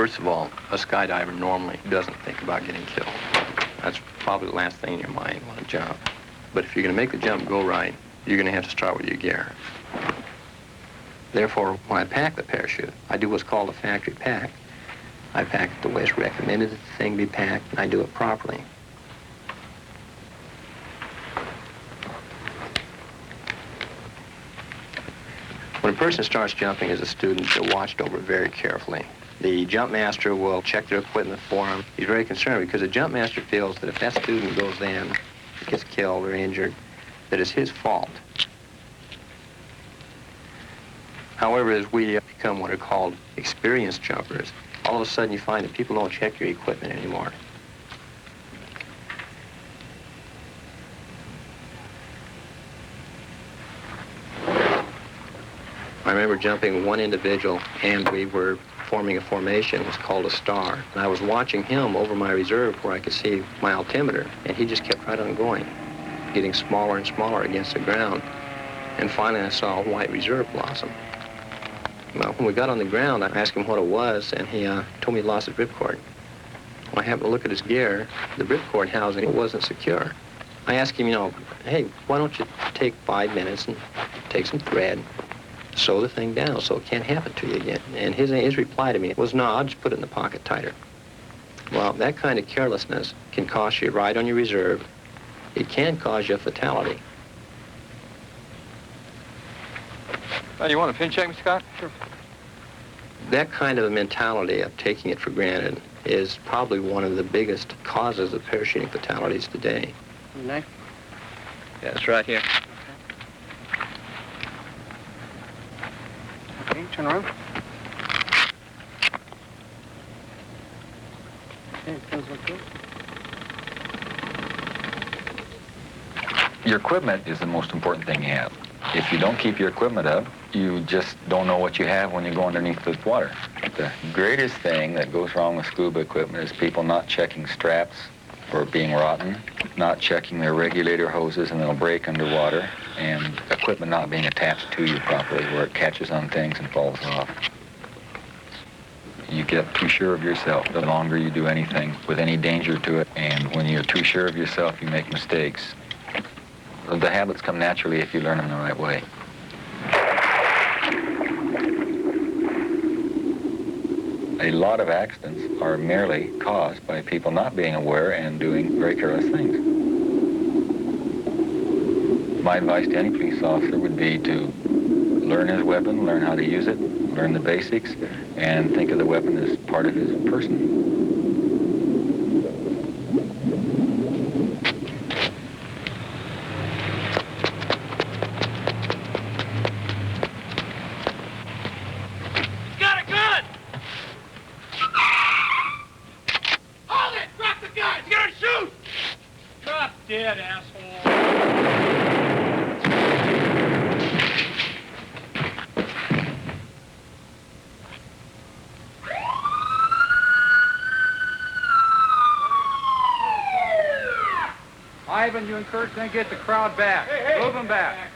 First of all, a skydiver normally doesn't think about getting killed. That's probably the last thing in your mind when you jump. But if you're going to make the jump go right, you're going to have to start with your gear. Therefore, when I pack the parachute, I do what's called a factory pack. I pack it the way it's recommended that the thing be packed, and I do it properly. When a person starts jumping as a student, they're watched over very carefully. The jump master will check their equipment for them. He's very concerned because the jump master feels that if that student goes in, gets killed or injured, that it's his fault. However, as we become what are called experienced jumpers, all of a sudden you find that people don't check your equipment anymore. I remember jumping one individual, and we were forming a formation. It was called a star. And I was watching him over my reserve where I could see my altimeter, and he just kept right on going, getting smaller and smaller against the ground. And finally I saw a white reserve blossom. Well, when we got on the ground, I asked him what it was, and he told me he lost his ripcord. When I happened to look at his gear, the ripcord housing wasn't secure. I asked him, hey, why don't you take 5 minutes and take some thread, sew the thing down so it can't happen to you again. And his reply to me was, no, I'll just put it in the pocket tighter. Well, that kind of carelessness can cost you a ride on your reserve. It can cause you a fatality. You want a pin check, Mr. Scott? Sure. That kind of a mentality of taking it for granted is probably one of the biggest causes of parachuting fatalities today. Knife? Yeah, it's right here. Okay, turn around. Okay, pins look good. Your equipment is the most important thing you have. If you don't keep your equipment up, you just don't know what you have when you go underneath the water. The greatest thing that goes wrong with scuba equipment is people not checking straps or being rotten, not checking their regulator hoses and they'll break underwater, and equipment not being attached to you properly where it catches on things and falls off. You get too sure of yourself the longer you do anything with any danger to it, and when you're too sure of yourself, you make mistakes. The habits come naturally if you learn them the right way. A lot of accidents are merely caused by people not being aware and doing very careless things. My advice to any police officer would be to learn his weapon, learn how to use it, learn the basics, and think of the weapon as part of his person. Dead, asshole. Ivan, you encourage them to get the crowd back. Move them back.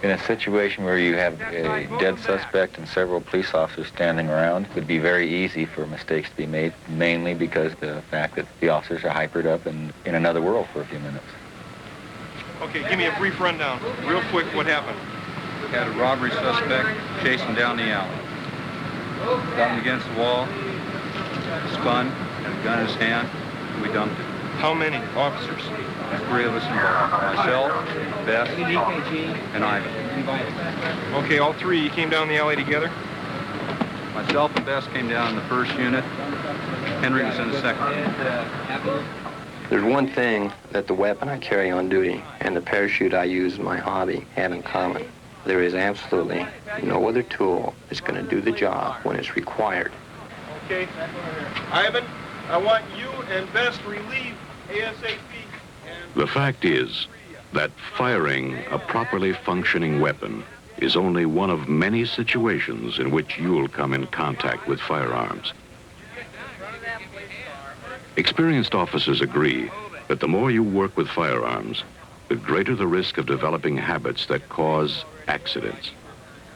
In a situation where you have a dead suspect and several police officers standing around, it would be very easy for mistakes to be made, mainly because of the fact that the officers are hypered up and in another world for a few minutes. Okay, give me a brief rundown. Real quick, what happened? Had a robbery suspect chasing down the alley. Got him against the wall, spun, had a gun in his hand, and we dumped it. How many officers? There's 3 of us involved. Myself, Beth, and Ivan. Okay, all 3, you came down the alley together? Myself and Beth came down in the first unit. Henry was in the second. There's one thing that the weapon I carry on duty and the parachute I use in my hobby have in common. There is absolutely no other tool that's going to do the job when it's required. Okay. Ivan, I want you and Bess to relieve ASAP. The fact is that firing a properly functioning weapon is only one of many situations in which you'll come in contact with firearms. Experienced officers agree that the more you work with firearms, the greater the risk of developing habits that cause accidents.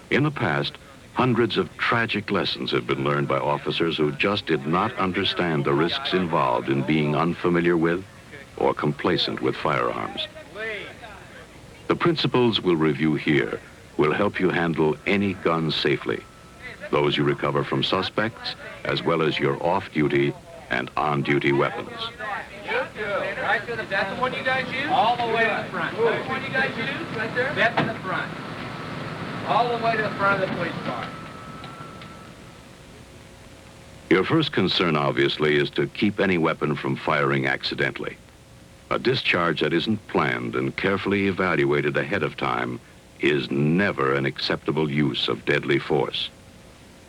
In the past, Hundreds of tragic lessons have been learned by officers who just did not understand the risks involved in being unfamiliar with or complacent with firearms. The principles we'll review here will help you handle any gun safely, those you recover from suspects, as well as your off-duty and on-duty weapons. Right to the, that's the one you guys use? All the way to the front. That's the one you guys use, right there? That's in the front. All the way to the front of the police car. Your first concern, obviously, is to keep any weapon from firing accidentally. A discharge that isn't planned and carefully evaluated ahead of time is never an acceptable use of deadly force.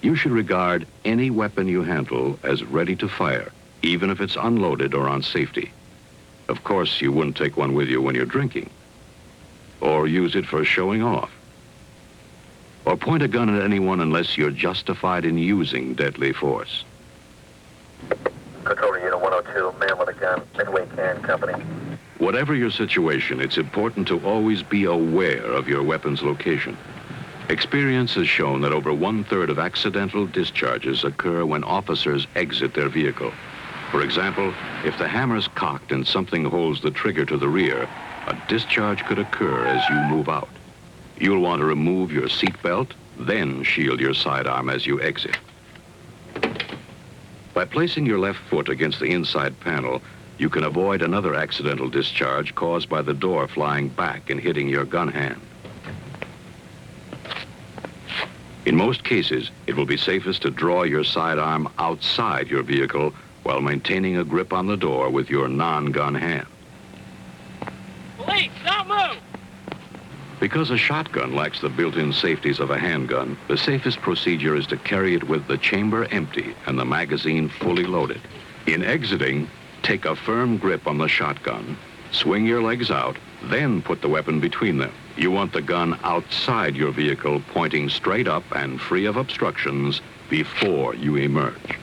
You should regard any weapon you handle as ready to fire, even if it's unloaded or on safety. Of course, you wouldn't take one with you when you're drinking, or use it for showing off, or point a gun at anyone unless you're justified in using deadly force. Control Unit 102, man with a gun, Midway Can Company. Whatever your situation, it's important to always be aware of your weapon's location. Experience has shown that over 1/3 of accidental discharges occur when officers exit their vehicle. For example, if the hammer's cocked and something holds the trigger to the rear, a discharge could occur as you move out. You'll want to remove your seatbelt, then shield your sidearm as you exit. By placing your left foot against the inside panel, you can avoid another accidental discharge caused by the door flying back and hitting your gun hand. In most cases, it will be safest to draw your sidearm outside your vehicle while maintaining a grip on the door with your non-gun hand. Police, don't move! Because a shotgun lacks the built-in safeties of a handgun, the safest procedure is to carry it with the chamber empty and the magazine fully loaded. In exiting, take a firm grip on the shotgun, swing your legs out, then put the weapon between them. You want the gun outside your vehicle, pointing straight up and free of obstructions before you emerge.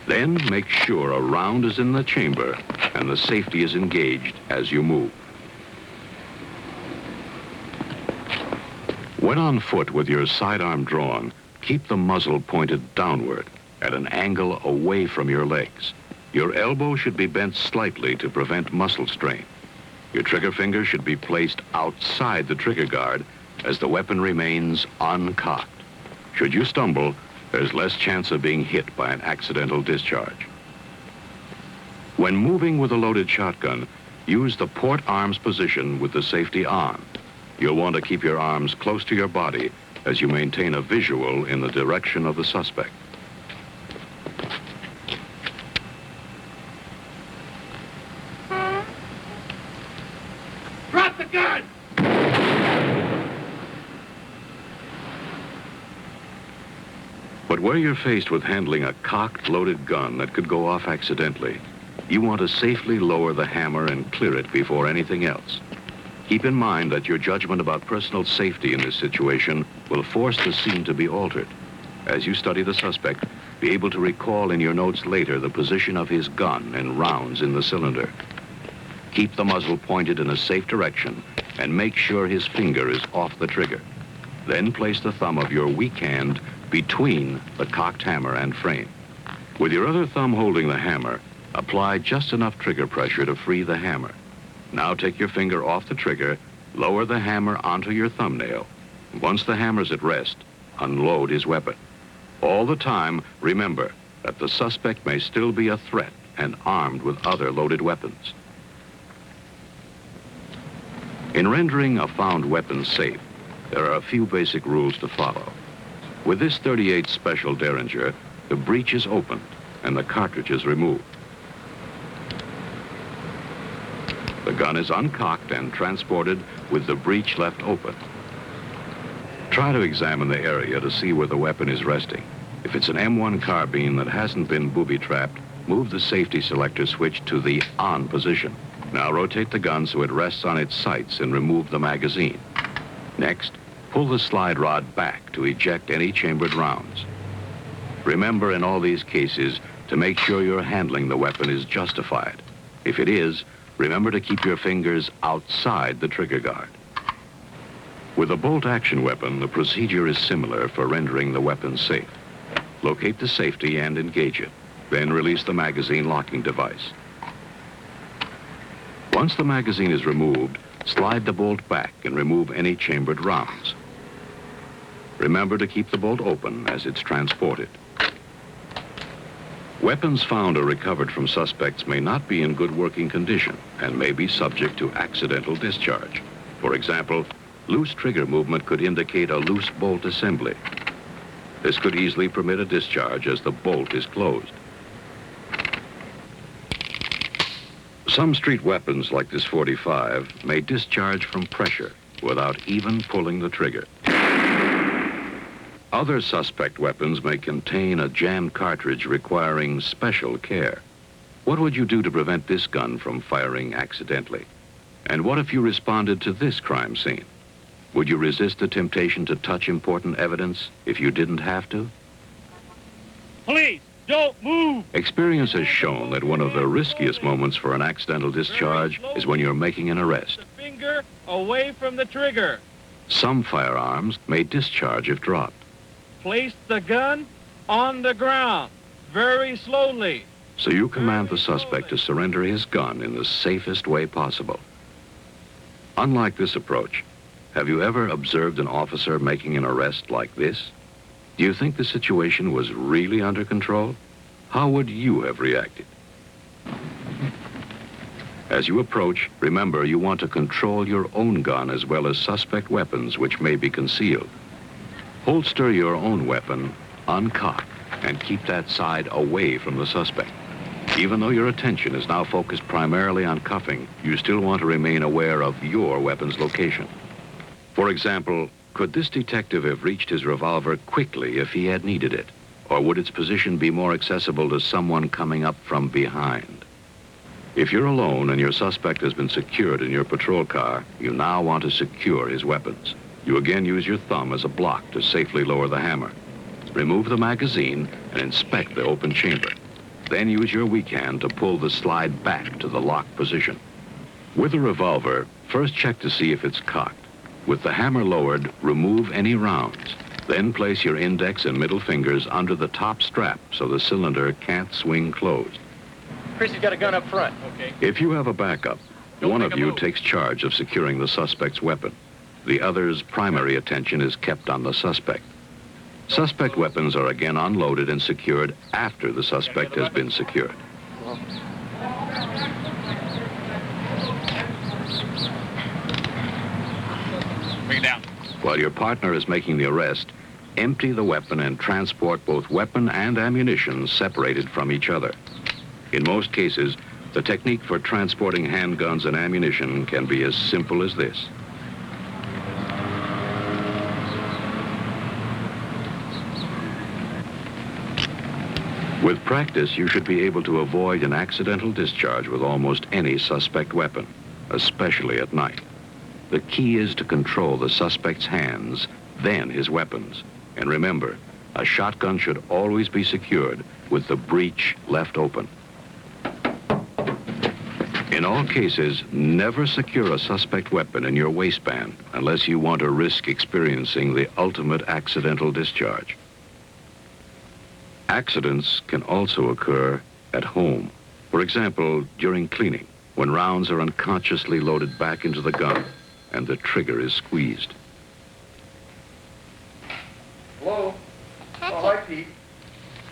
Then make sure a round is in the chamber and the safety is engaged as you move. When on foot with your sidearm drawn, keep the muzzle pointed downward at an angle away from your legs. Your elbow should be bent slightly to prevent muscle strain. Your trigger finger should be placed outside the trigger guard as the weapon remains uncocked. Should you stumble, there's less chance of being hit by an accidental discharge. When moving with a loaded shotgun, use the port arms position with the safety on. You'll want to keep your arms close to your body as you maintain a visual in the direction of the suspect. Drop the gun! But where you're faced with handling a cocked, loaded gun that could go off accidentally, you want to safely lower the hammer and clear it before anything else. Keep in mind that your judgment about personal safety in this situation will force the scene to be altered. As you study the suspect, be able to recall in your notes later the position of his gun and rounds in the cylinder. Keep the muzzle pointed in a safe direction and make sure his finger is off the trigger. Then place the thumb of your weak hand between the cocked hammer and frame. With your other thumb holding the hammer, apply just enough trigger pressure to free the hammer. Now take your finger off the trigger, lower the hammer onto your thumbnail. Once the hammer's at rest, unload his weapon. All the time, remember that the suspect may still be a threat and armed with other loaded weapons. In rendering a found weapon safe, there are a few basic rules to follow. With this .38 Special Derringer, the breech is opened and the cartridge is removed. The gun is uncocked and transported with the breech left open. Try to examine the area to see where the weapon is resting. If it's an M1 carbine that hasn't been booby-trapped, move the safety selector switch to the on position. Now rotate the gun so it rests on its sights and remove the magazine. Next, pull the slide rod back to eject any chambered rounds. Remember in all these cases to make sure your handling the weapon is justified. If it is, remember to keep your fingers outside the trigger guard. With a bolt-action weapon, the procedure is similar for rendering the weapon safe. Locate the safety and engage it. Then release the magazine locking device. Once the magazine is removed, slide the bolt back and remove any chambered rounds. Remember to keep the bolt open as it's transported. Weapons found or recovered from suspects may not be in good working condition and may be subject to accidental discharge. For example, loose trigger movement could indicate a loose bolt assembly. This could easily permit a discharge as the bolt is closed. Some street weapons, like this .45, may discharge from pressure without even pulling the trigger. Other suspect weapons may contain a jammed cartridge requiring special care. What would you do to prevent this gun from firing accidentally? And what if you responded to this crime scene? Would you resist the temptation to touch important evidence if you didn't have to? Please, don't move! Experience has shown that one of the riskiest moments for an accidental discharge is when you're making an arrest. The finger away from the trigger. Some firearms may discharge if dropped. Place the gun on the ground, very slowly. So you command the suspect to surrender his gun in the safest way possible. Unlike this approach, have you ever observed an officer making an arrest like this? Do you think the situation was really under control? How would you have reacted? As you approach, remember you want to control your own gun as well as suspect weapons which may be concealed. Holster your own weapon, uncock, and keep that side away from the suspect. Even though your attention is now focused primarily on cuffing, you still want to remain aware of your weapon's location. For example, could this detective have reached his revolver quickly if he had needed it? Or would its position be more accessible to someone coming up from behind? If you're alone and your suspect has been secured in your patrol car, you now want to secure his weapons. You again use your thumb as a block to safely lower the hammer. Remove the magazine and inspect the open chamber. Then use your weak hand to pull the slide back to the locked position. With the revolver, first check to see if it's cocked. With the hammer lowered, remove any rounds. Then place your index and middle fingers under the top strap so the cylinder can't swing closed. Chrissy's got a gun up front. Okay. If you have a backup, Don't one make of a you move. takes charge of securing the suspect's weapon. The other's primary attention is kept on the suspect. Suspect weapons are again unloaded and secured after the suspect has been secured. Bring it down. While your partner is making the arrest, empty the weapon and transport both weapon and ammunition separated from each other. In most cases, the technique for transporting handguns and ammunition can be as simple as this. With practice, you should be able to avoid an accidental discharge with almost any suspect weapon, especially at night. The key is to control the suspect's hands, then his weapons. And remember, a shotgun should always be secured with the breech left open. In all cases, never secure a suspect weapon in your waistband unless you want to risk experiencing the ultimate accidental discharge. Accidents can also occur at home. For example, during cleaning, when rounds are unconsciously loaded back into the gun and the trigger is squeezed. Hello? Oh, hi, Pete.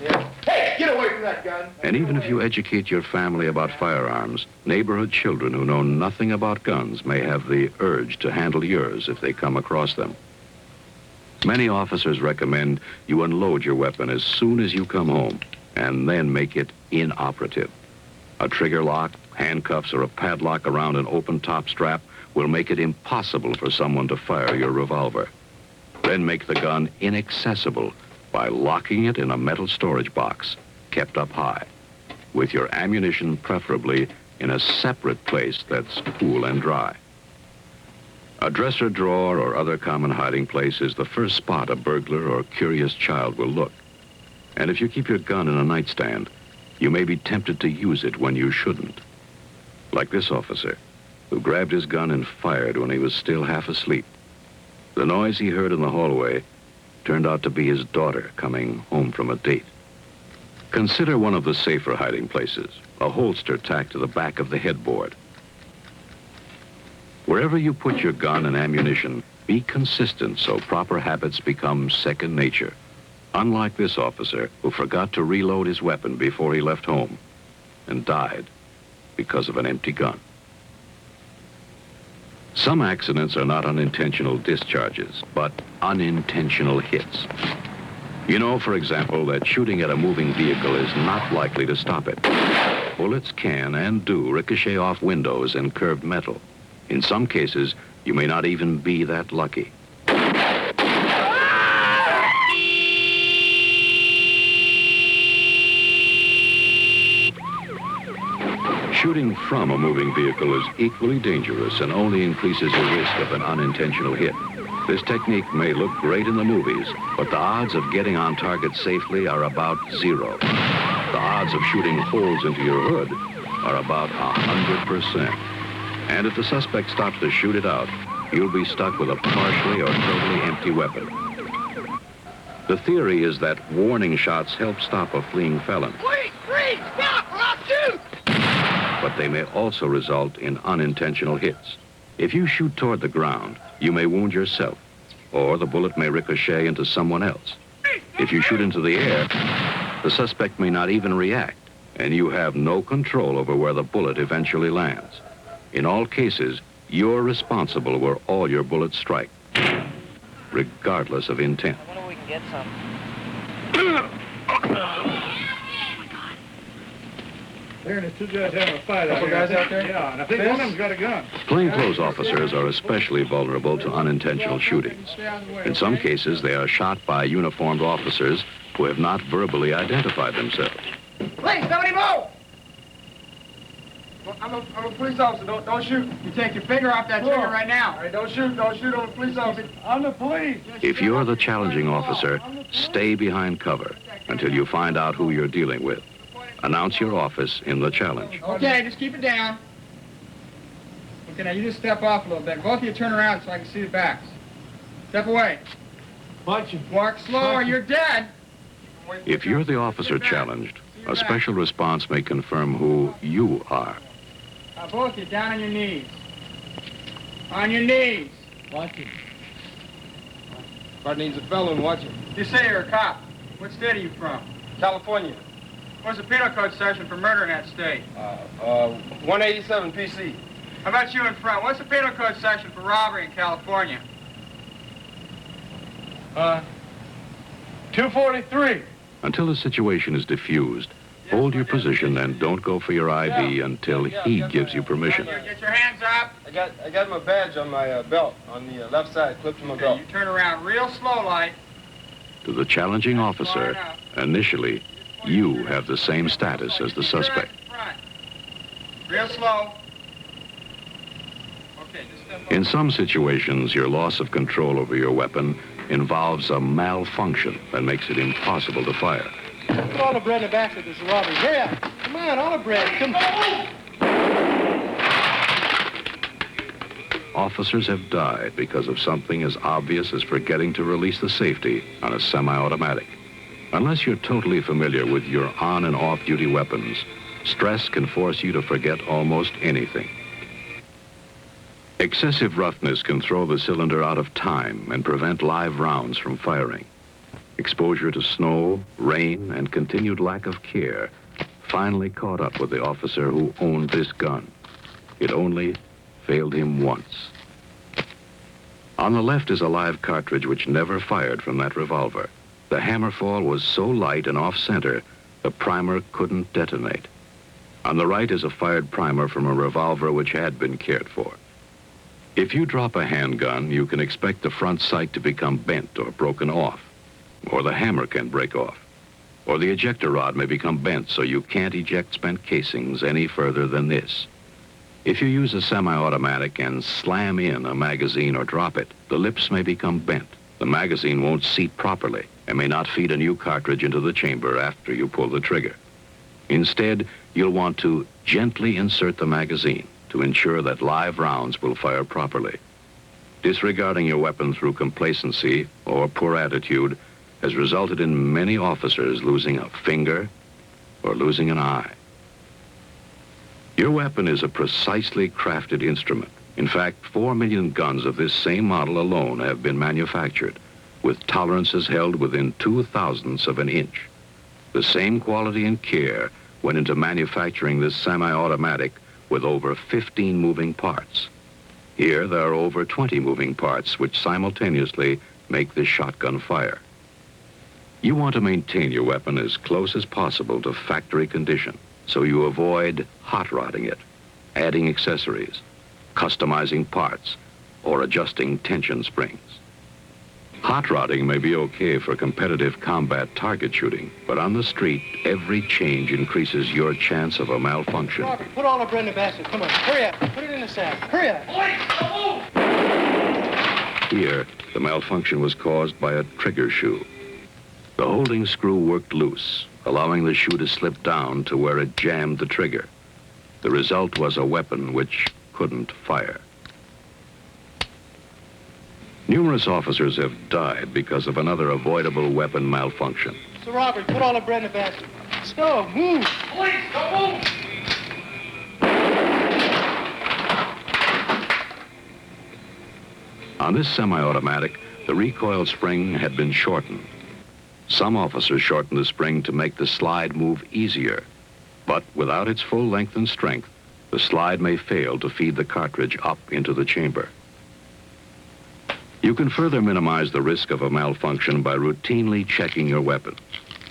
Yeah. Hey, get away from that gun! And even if you educate your family about firearms, neighborhood children who know nothing about guns may have the urge to handle yours if they come across them. Many officers recommend you unload your weapon as soon as you come home and then make it inoperative. A trigger lock, handcuffs, or a padlock around an open top strap will make it impossible for someone to fire your revolver. Then make the gun inaccessible by locking it in a metal storage box kept up high, with your ammunition preferably in a separate place that's cool and dry. A dresser drawer or other common hiding place is the first spot a burglar or curious child will look. And if you keep your gun in a nightstand, you may be tempted to use it when you shouldn't. Like this officer, who grabbed his gun and fired when he was still half asleep. The noise he heard in the hallway turned out to be his daughter coming home from a date. Consider one of the safer hiding places, a holster tacked to the back of the headboard. Wherever you put your gun and ammunition, be consistent so proper habits become second nature. Unlike this officer who forgot to reload his weapon before he left home and died because of an empty gun. Some accidents are not unintentional discharges, but unintentional hits. You know, for example, that shooting at a moving vehicle is not likely to stop it. Bullets can and do ricochet off windows and curved metal. In some cases, you may not even be that lucky. Shooting from a moving vehicle is equally dangerous and only increases your risk of an unintentional hit. This technique may look great in the movies, but the odds of getting on target safely are about 0. The odds of shooting holes into your hood are about 100%. And if the suspect stops to shoot it out, you'll be stuck with a partially or totally empty weapon. The theory is that warning shots help stop a fleeing felon. Please, stop, or I'll shoot! But they may also result in unintentional hits. If you shoot toward the ground, you may wound yourself, or the bullet may ricochet into someone else. If you shoot into the air, the suspect may not even react, and you have no control over where the bullet eventually lands. In all cases, you're responsible where all your bullets strike, regardless of intent. I wonder if we can get some. There, there's 2 guys having a fight out Couple there. guys out there? Yeah, and I think one of them's got a gun. Plainclothes officers are especially vulnerable to unintentional shootings. In some cases, they are shot by uniformed officers who have not verbally identified themselves. Please, somebody move! I'm a police officer. Don't shoot. You take your finger off that trigger right now. All right, don't shoot on the police officer. I'm the police. If you're the challenging officer, stay behind cover until you find out who you're dealing with. Announce your office in the challenge. Okay, just keep it down. Okay, now you just step off a little bit. Both of you turn around so I can see the backs. Step away. Watch him. Walk slow or you're dead. If you're the officer challenged, a special response may confirm who you are. Now both of you down on your knees. On your knees. Watch him. Part needs a felon. Watch him. You say you're a cop. What state are you from? California. What's the penal code section for murder in that state? 187 PC. How about you in front? What's the penal code section for robbery in California? 243. Until the situation is diffused, hold your position and don't go for your ID until he gives you permission. Get your hands up. I got my badge on my belt on the left side, clipped to my Okay, belt. you turn around real slow like. To the challenging officer, initially, you have the same status as the suspect. Real slow. Okay, just step up. In some situations, your loss of control over your weapon involves a malfunction that makes it impossible to fire. Put all the bread in the basket. There's a robbery. Hurry up. Come on, all the bread. Come on. Officers have died because of something as obvious as forgetting to release the safety on a semi-automatic. Unless you're totally familiar with your on- and off-duty weapons, stress can force you to forget almost anything. Excessive roughness can throw the cylinder out of time and prevent live rounds from firing. Exposure to snow, rain, and continued lack of care finally caught up with the officer who owned this gun. It only failed him once. On the left is a live cartridge which never fired from that revolver. The hammerfall was so light and off-center, the primer couldn't detonate. On the right is a fired primer from a revolver which had been cared for. If you drop a handgun, you can expect the front sight to become bent or broken off, or the hammer can break off, or the ejector rod may become bent so you can't eject spent casings any further than this. If you use a semi-automatic and slam in a magazine or drop it, the lips may become bent. The magazine won't seat properly and may not feed a new cartridge into the chamber after you pull the trigger. Instead, you'll want to gently insert the magazine to ensure that live rounds will fire properly. Disregarding your weapon through complacency or poor attitude has resulted in many officers losing a finger or losing an eye. Your weapon is a precisely crafted instrument. In fact, 4 million guns of this same model alone have been manufactured, with tolerances held within 0.002 of an inch. The same quality and care went into manufacturing this semi-automatic with over 15 moving parts. Here, there are over 20 moving parts which simultaneously make this shotgun fire. You want to maintain your weapon as close as possible to factory condition, so you avoid hot rodding it, adding accessories, customizing parts, or adjusting tension springs. Hot rodding may be okay for competitive combat target shooting, but on the street, every change increases your chance of a malfunction. Robert, put all the bread in the basket. Come on, hurry up. Put it in the sack. Hurry up. Here, the malfunction was caused by a trigger shoe. The holding screw worked loose, allowing the shoe to slip down to where it jammed the trigger. The result was a weapon which couldn't fire. Numerous officers have died because of another avoidable weapon malfunction. So, Robert, put all the bread in the basket. Stove, move. Police, don't move! On this semi-automatic, the recoil spring had been shortened. Some officers shortened the spring to make the slide move easier, but without its full length and strength, the slide may fail to feed the cartridge up into the chamber. You can further minimize the risk of a malfunction by routinely checking your weapon.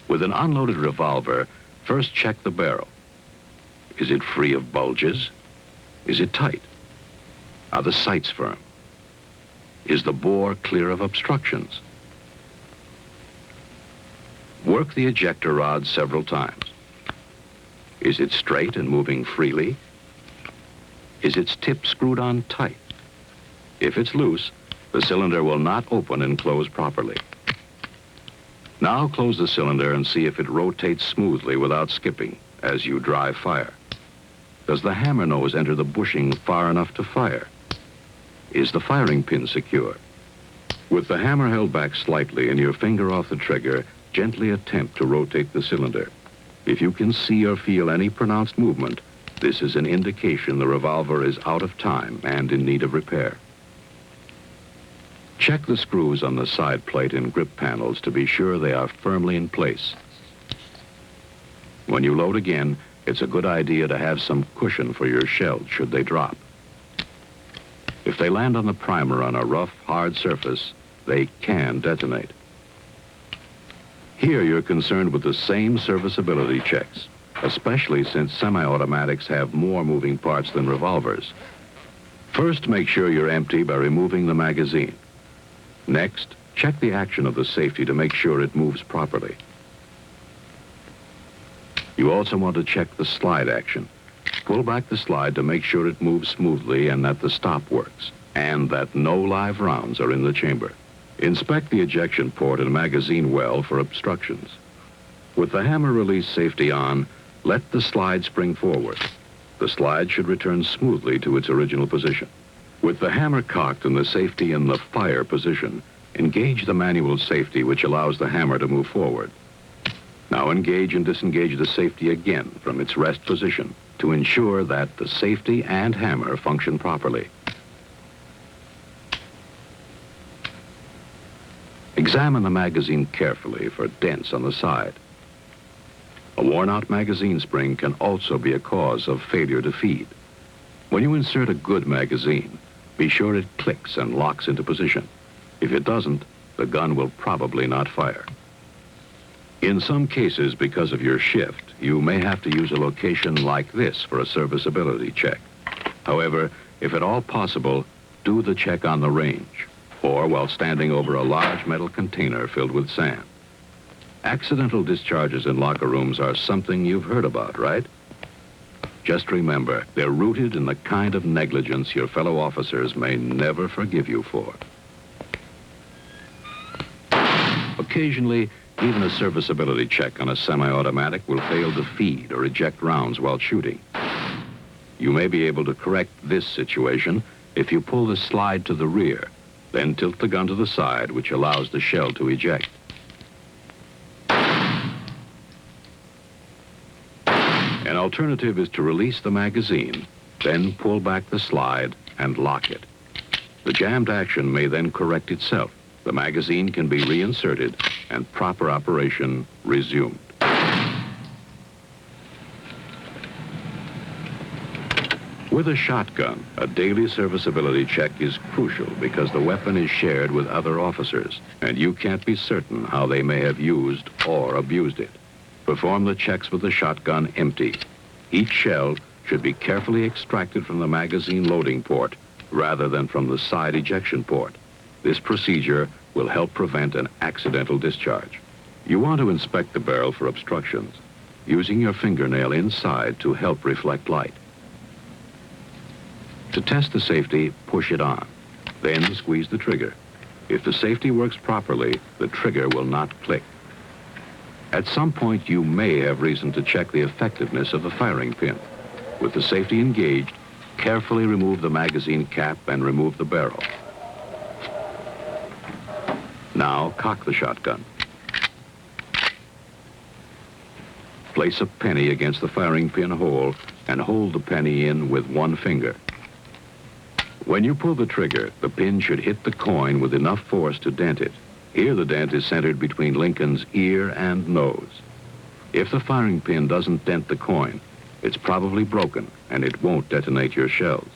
With an unloaded revolver, first check the barrel. Is it free of bulges? Is it tight? Are the sights firm? Is the bore clear of obstructions? Work the ejector rod several times. Is it straight and moving freely? Is its tip screwed on tight? If it's loose, the cylinder will not open and close properly. Now close the cylinder and see if it rotates smoothly without skipping as you drive fire. Does the hammer nose enter the bushing far enough to fire? Is the firing pin secure? With the hammer held back slightly and your finger off the trigger, gently attempt to rotate the cylinder. If you can see or feel any pronounced movement, this is an indication the revolver is out of time and in need of repair. Check the screws on the side plate and grip panels to be sure they are firmly in place. When you load again, it's a good idea to have some cushion for your shells should they drop. If they land on the primer on a rough, hard surface, they can detonate. Here you're concerned with the same serviceability checks, especially since semi-automatics have more moving parts than revolvers. First, make sure you're empty by removing the magazine. Next, check the action of the safety to make sure it moves properly. You also want to check the slide action. Pull back the slide to make sure it moves smoothly and that the stop works, and that no live rounds are in the chamber. Inspect the ejection port and magazine well for obstructions. With the hammer release safety on, let the slide spring forward. The slide should return smoothly to its original position. With the hammer cocked and the safety in the fire position, engage the manual safety which allows the hammer to move forward. Now engage and disengage the safety again from its rest position to ensure that the safety and hammer function properly. Examine the magazine carefully for dents on the side. A worn-out magazine spring can also be a cause of failure to feed. When you insert a good magazine, be sure it clicks and locks into position. If it doesn't, the gun will probably not fire. In some cases, because of your shift, you may have to use a location like this for a serviceability check. However, if at all possible, do the check on the range, or while standing over a large metal container filled with sand. Accidental discharges in locker rooms are something you've heard about, right? Just remember, they're rooted in the kind of negligence your fellow officers may never forgive you for. Occasionally, even a serviceability check on a semi-automatic will fail to feed or eject rounds while shooting. You may be able to correct this situation if you pull the slide to the rear Then tilt the gun to the side, which allows the shell to eject. An alternative is to release the magazine, then pull back the slide and lock it. The jammed action may then correct itself. The magazine can be reinserted and proper operation resumed. With a shotgun, a daily serviceability check is crucial because the weapon is shared with other officers, and you can't be certain how they may have used or abused it. Perform the checks with the shotgun empty. Each shell should be carefully extracted from the magazine loading port rather than from the side ejection port. This procedure will help prevent an accidental discharge. You want to inspect the barrel for obstructions, using your fingernail inside to help reflect light. To test the safety, push it on. Then squeeze the trigger. If the safety works properly, the trigger will not click. At some point, you may have reason to check the effectiveness of the firing pin. With the safety engaged, carefully remove the magazine cap and remove the barrel. Now, cock the shotgun. Place a penny against the firing pin hole and hold the penny in with one finger. When you pull the trigger, the pin should hit the coin with enough force to dent it. Here the dent is centered between Lincoln's ear and nose. If the firing pin doesn't dent the coin, it's probably broken and it won't detonate your shells.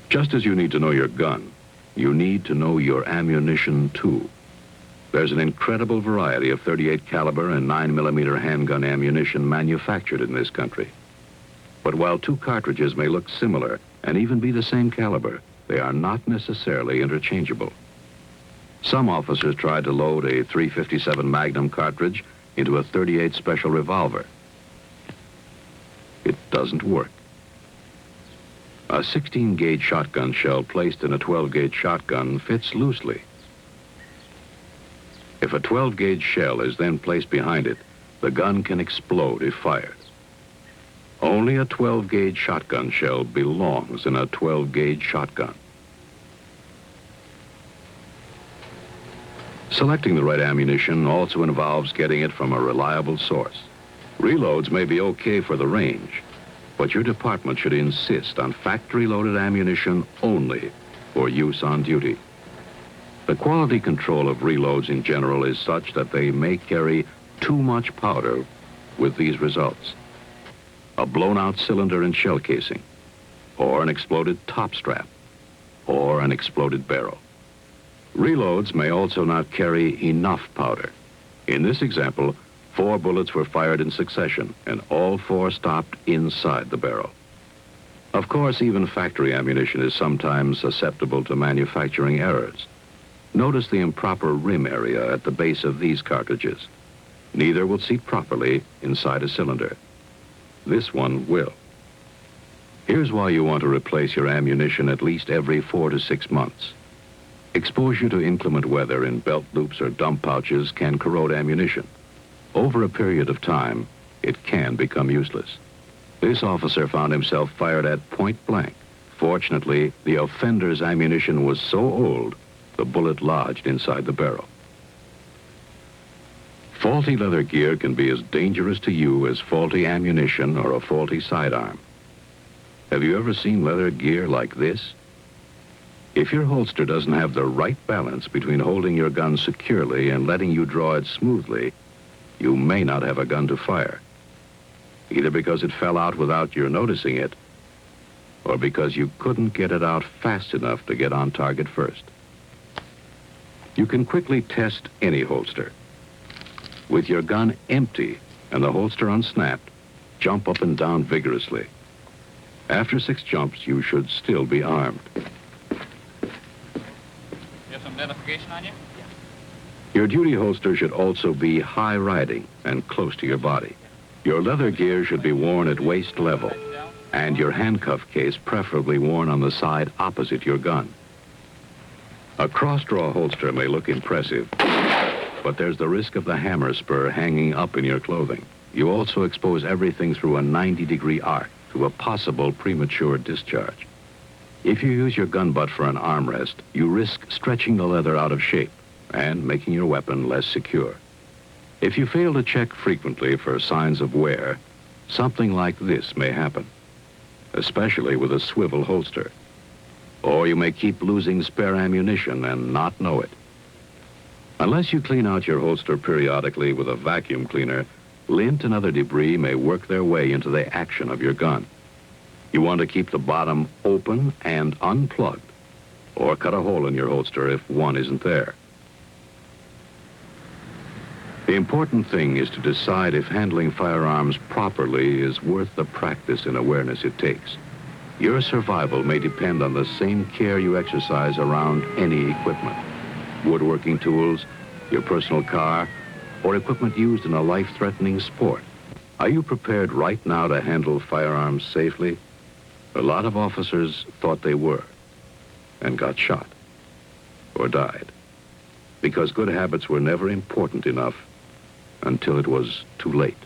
Just as you need to know your gun, you need to know your ammunition too. There's an incredible variety of .38 caliber and 9mm handgun ammunition manufactured in this country. But while two cartridges may look similar and even be the same caliber, they are not necessarily interchangeable. Some officers tried to load a .357 Magnum cartridge into a .38 special revolver. It doesn't work. A 16-gauge shotgun shell placed in a 12-gauge shotgun fits loosely. If a 12-gauge shell is then placed behind it, the gun can explode if fired. Only a 12-gauge shotgun shell belongs in a 12-gauge shotgun. Selecting the right ammunition also involves getting it from a reliable source. Reloads may be okay for the range, but your department should insist on factory-loaded ammunition only for use on duty. The quality control of reloads in general is such that they may carry too much powder with these results. A blown-out cylinder and shell casing, or an exploded top strap, or an exploded barrel. Reloads may also not carry enough powder. In this example, 4 bullets were fired in succession, and all 4 stopped inside the barrel. Of course, even factory ammunition is sometimes susceptible to manufacturing errors. Notice the improper rim area at the base of these cartridges. Neither will seat properly inside a cylinder. This one will. Here's why you want to replace your ammunition at least every 4 to 6 months. Exposure to inclement weather in belt loops or dump pouches can corrode ammunition. Over a period of time, it can become useless. This officer found himself fired at point blank. Fortunately, the offender's ammunition was so old, the bullet lodged inside the barrel. Faulty leather gear can be as dangerous to you as faulty ammunition or a faulty sidearm. Have you ever seen leather gear like this? If your holster doesn't have the right balance between holding your gun securely and letting you draw it smoothly, you may not have a gun to fire, either because it fell out without your noticing it, or because you couldn't get it out fast enough to get on target first. You can quickly test any holster. With your gun empty and the holster unsnapped, jump up and down vigorously. After 6 jumps, you should still be armed. You have some identification on you? Your duty holster should also be high riding and close to your body. Your leather gear should be worn at waist level, and your handcuff case preferably worn on the side opposite your gun. A cross-draw holster may look impressive, but there's the risk of the hammer spur hanging up in your clothing. You also expose everything through a 90-degree arc to a possible premature discharge. If you use your gun butt for an armrest, you risk stretching the leather out of shape and making your weapon less secure. If you fail to check frequently for signs of wear, something like this may happen, especially with a swivel holster. Or you may keep losing spare ammunition and not know it. Unless you clean out your holster periodically with a vacuum cleaner, lint and other debris may work their way into the action of your gun. You want to keep the bottom open and unplugged, or cut a hole in your holster if one isn't there. The important thing is to decide if handling firearms properly is worth the practice and awareness it takes. Your survival may depend on the same care you exercise around any equipment. Woodworking tools, your personal car, or equipment used in a life-threatening sport. Are you prepared right now to handle firearms safely? A lot of officers thought they were and got shot or died because good habits were never important enough until it was too late.